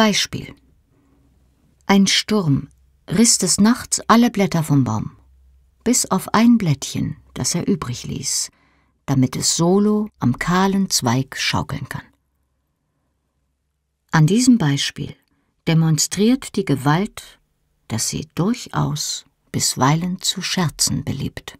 Beispiel: Ein Sturm riss des Nachts alle Blätter vom Baum, bis auf ein Blättchen, das er übrig ließ, damit es solo am kahlen Zweig schaukeln kann. An diesem Beispiel demonstriert die Gewalt, dass sie durchaus bisweilen zu scherzen beliebt.